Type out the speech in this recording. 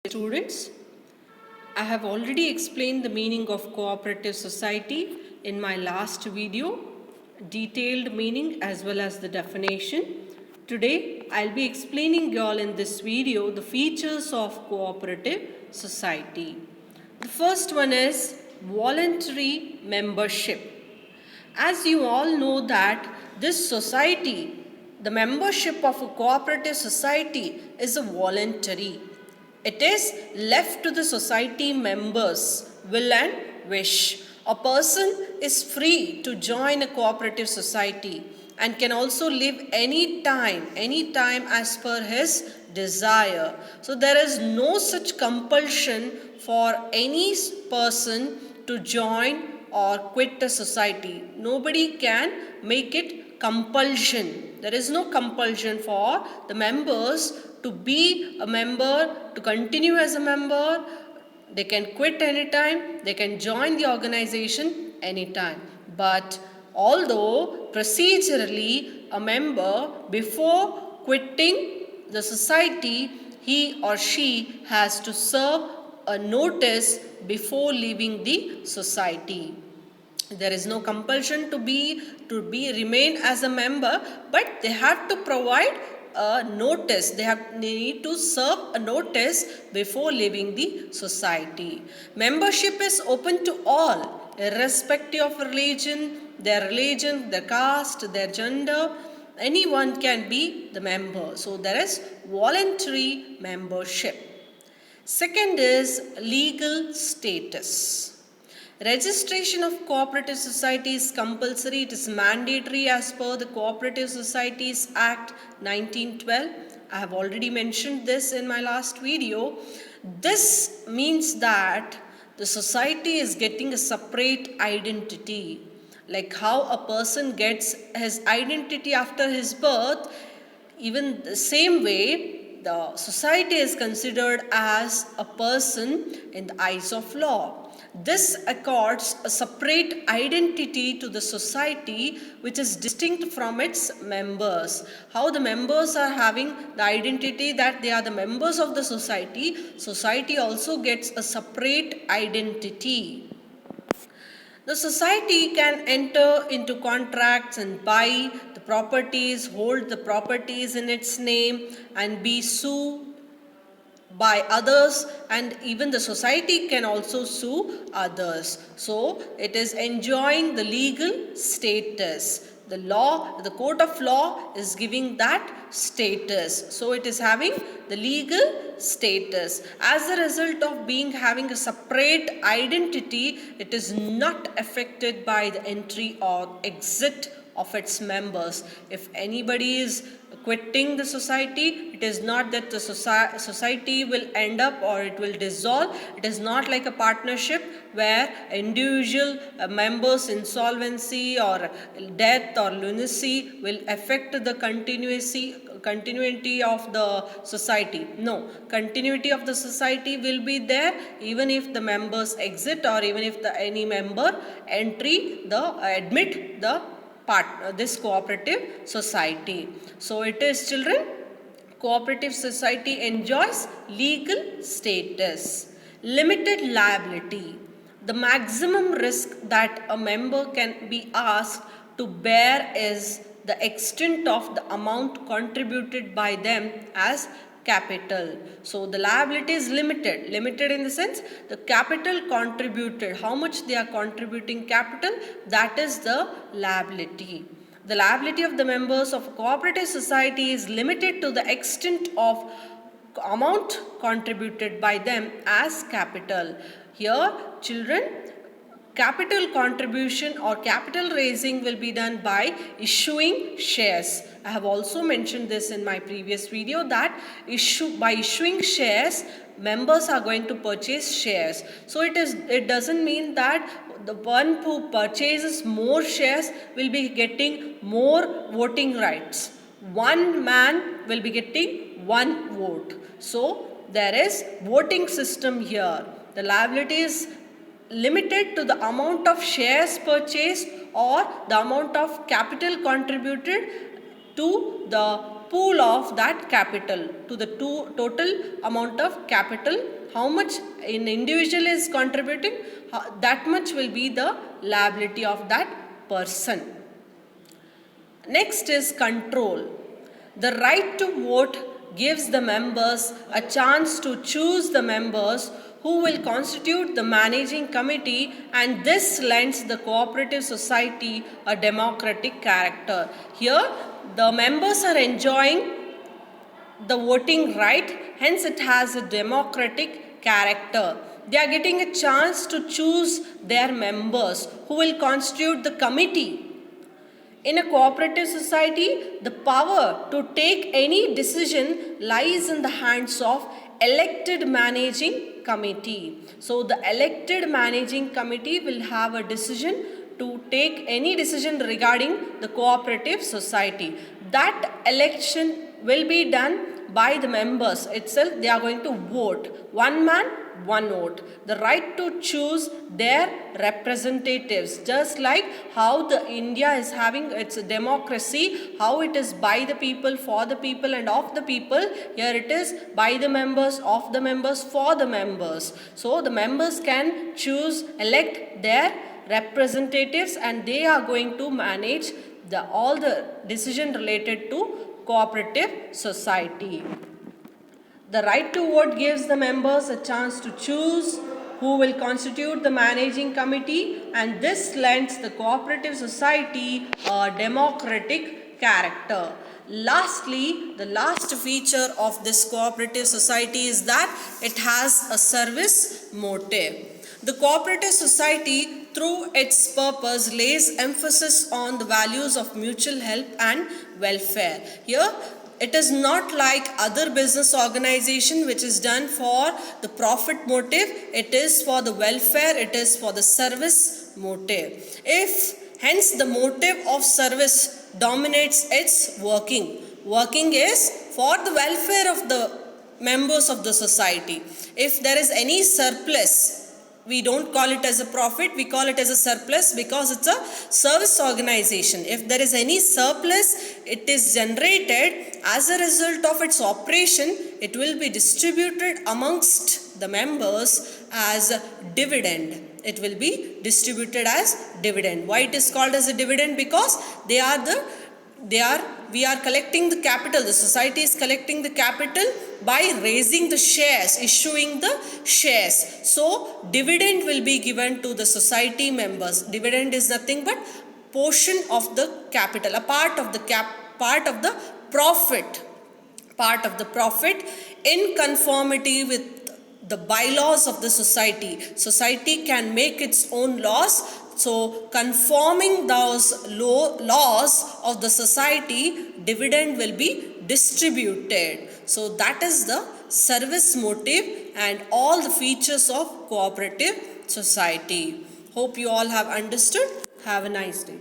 Students, I have already explained the meaning of cooperative society in my last video, detailed meaning as well as the definition. Today, I'll be explaining you all in this video the features of cooperative society. The first one is voluntary membership. As you all know that this society, the membership of a cooperative society is a voluntary. It is left to the society members' will and wish. A person is free to join a cooperative society and can also live any time as per his desire. So there is no such compulsion for any person to join or quit a society. Nobody can make it compulsion. There is no compulsion for the members to be a member, to continue as a member. They can quit anytime, they can join the organization anytime. But although procedurally a member, before quitting the society, he or she has to serve a notice before leaving the society. There is no compulsion to remain as a member, but they have to provide a notice. They need to serve a notice before leaving the society. Membership is open to all, irrespective of religion, their caste, their gender. Anyone can be the member. So there is voluntary membership. Second is legal status. Registration of cooperative society is compulsory. It is mandatory as per the Cooperative Societies Act 1912. I have already mentioned this in my last video. This means that the society is getting a separate identity. Like how a person gets his identity after his birth, even the same way, the society is considered as a person in the eyes of law. This accords a separate identity to the society which is distinct from its members. How the members are having the identity that they are the members of the society, society also gets a separate identity. The society can enter into contracts and buy the properties, hold the properties in its name, and be sued by others, and even the society can also sue others. So it is enjoying the legal status. The law, the court of law is giving that status. So it is having the legal status. As a result of having a separate identity, it is not affected by the entry or exit of its members. If anybody is quitting the society, it is not that the society will end up or it will dissolve. It is not like a partnership where individual members' insolvency or death or lunacy will affect the continuity of the society. No, continuity of the society will be there even if the members exit or even if any member admit this cooperative society. So it is, children, cooperative society enjoys legal status. Limited liability. The maximum risk that a member can be asked to bear is the extent of the amount contributed by them as capital. So the liability is limited. Limited in the sense the capital contributed, how much they are contributing capital, that is the liability. The liability of the members of a cooperative society is limited to the extent of amount contributed by them as capital. Here, children, capital contribution or capital raising will be done by issuing shares. I have also mentioned this in my previous video that by issuing shares, members are going to purchase shares. So it doesn't mean that the one who purchases more shares will be getting more voting rights. One man will be getting one vote. So there is voting system here. The liability is limited to the amount of shares purchased or the amount of capital contributed to the pool of that capital, to the total amount of capital how much an individual is contributing, that much will be the liability of that person. Next is control. The right to vote gives the members a chance to choose the members who will constitute the managing committee, and this lends the cooperative society a democratic character. Here, the members are enjoying the voting right, hence it has a democratic character. They are getting a chance to choose their members who will constitute the committee. In a cooperative society, the power to take any decision lies in the hands of elected managing committee. So the elected managing committee will have a decision to take any decision regarding the cooperative society. That election will be done by the members itself. They are going to vote. One man, one vote. The right to choose their representatives. Just like how the India is having its democracy, how it is by the people, for the people and of the people. Here it is by the members, of the members, for the members. So the members can choose, elect their representatives, and they are going to manage all the decision related to cooperative society. The right to vote gives the members a chance to choose who will constitute the managing committee, and this lends the cooperative society a democratic character. Lastly, the last feature of this cooperative society is that it has a service motive. The cooperative society, through its purpose, lays emphasis on the values of mutual help and welfare. Here, it is not like other business organization which is done for the profit motive. It is for the welfare, it is for the service motive. Hence the motive of service dominates its working. Working is for the welfare of the members of the society. If there is any surplus, we don't call it as a profit, we call it as a surplus because it's a service organization. If there is any surplus, it is generated as a result of its operation, it will be distributed amongst the members as a dividend. It will be distributed as dividend. Why it is called as a dividend? Because we are collecting the capital, the society is collecting the capital by raising the shares, issuing the shares. So dividend will be given to the society members. Dividend is nothing but portion of the capital, a part of the profit in conformity with the bylaws of the society. Society can make its own laws. So conforming those laws of the society, dividend will be distributed. So that is the service motive and all the features of cooperative society. Hope you all have understood. Have a nice day.